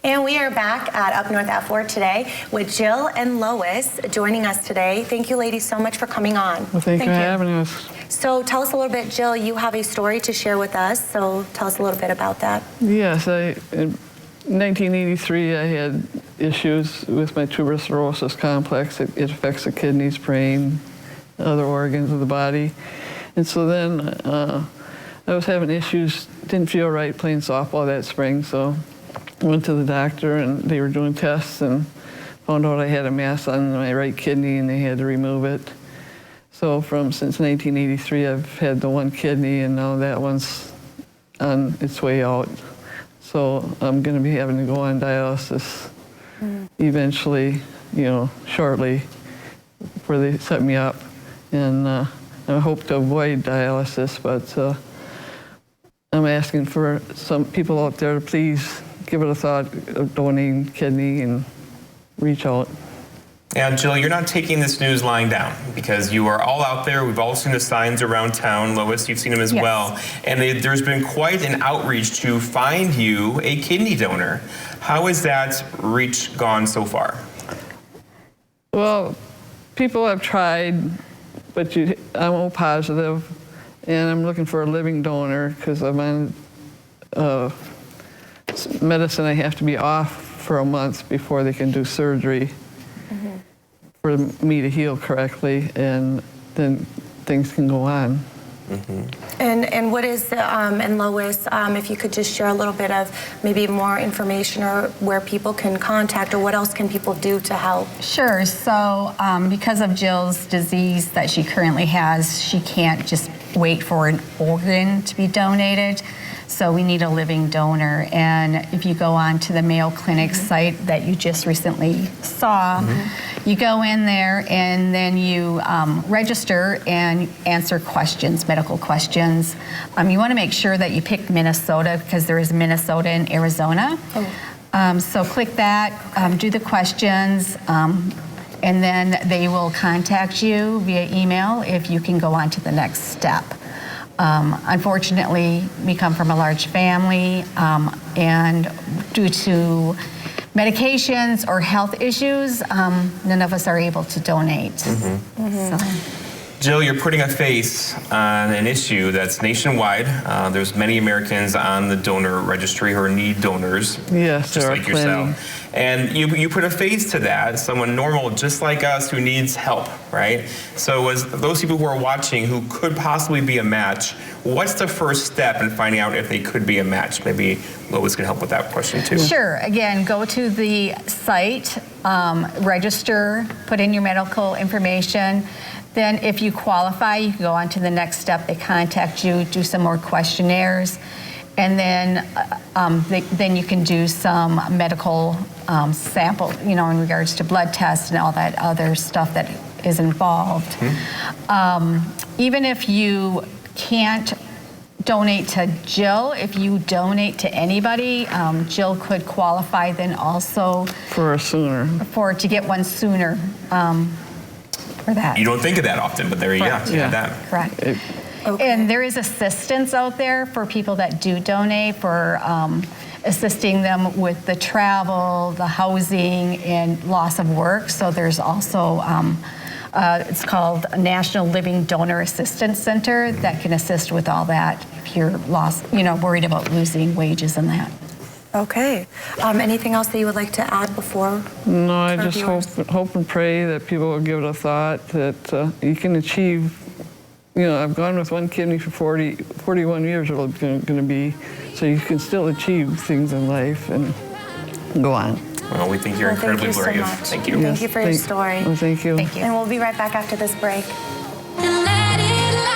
And we are back at Up North F4 today with Jill and Lois joining us today. Thank you, ladies, so much for coming on. Well, thank you for having us. So tell us a little bit, Jill, you have a story to share with us, so tell us a little bit about that. Yes, in 1983, I had issues with my tuberous sclerosis complex. It affects the kidneys, brain, other organs of the body. And so then I was having issues, didn't feel right playing softball that spring, so I went to the doctor and they were doing tests and found out I had a mass on my right kidney and they had to remove it. So since 1983, I've had the one kidney and now that one's on its way out. So I'm going to be having to go on dialysis eventually, shortly, before they set me up. And I hope to avoid dialysis, but I'm asking for some people out there to please give it a thought of donating kidney and reach out. Yeah, Jill, you're not taking this news lying down because you are all out there. We've all seen the signs around town. Lois, you've seen them as well. And there's been quite an outreach to find you a kidney donor. How has that reach gone so far? Well, people have tried, but I'm O positive, and I'm looking for a living donor because I'm on medicine. I have to be off for a month before they can do surgery for me to heal correctly, and then things can go on. And what is, and Lois, if you could just share a little bit of maybe more information or where people can contact or what else can people do to help? Sure. So because of Jill's disease that she currently has, she can't just wait for an organ to be donated. So we need a living donor. And if you go on to the Mayo Clinic site that you just recently saw, you go in there and then you register and answer questions, medical questions. You want to make sure that you pick Minnesota because there is Minnesota and Arizona. So click that, do the questions, and then they will contact you via email if you can go on to the next step. Unfortunately, we come from a large family, and due to medications or health issues, none of us are able to donate. So. Jill, you're putting a face on an issue that's nationwide. There's many Americans on the donor registry who need donors, yes, just like yourself. And you put a face to that, someone normal just like us who needs help, right? So as those people who are watching who could possibly be a match, what's the first step in finding out if they could be a match? Maybe Lois can help with that question too. Sure. Again, go to the site, register, put in your medical information. Then if you qualify, you can go on to the next step. They contact you, do some more questionnaires, and then you can do some medical sample, in regards to blood tests and all that other stuff that is involved. Even if you can't donate to Jill, if you donate to anybody, Jill could qualify then also to get one sooner. For that. You don't think of that often, but there you go. You have that. Correct. And there is assistance out there for people that do donate for assisting them with the travel, the housing, and loss of work. So there's also, it's called National Living Donor Assistance Center that can assist with all that if you're worried about losing wages and that. Okay. Anything else that you would like to add before? No, I just hope and pray that people will give it a thought, that you can achieve, I've gone with one kidney for 41 years it's going to be, so you can still achieve things in life and go on. Well, we think you're incredibly brave. Thank you. Thank you for your story. Well, thank you. Thank you. And we'll be right back after this break.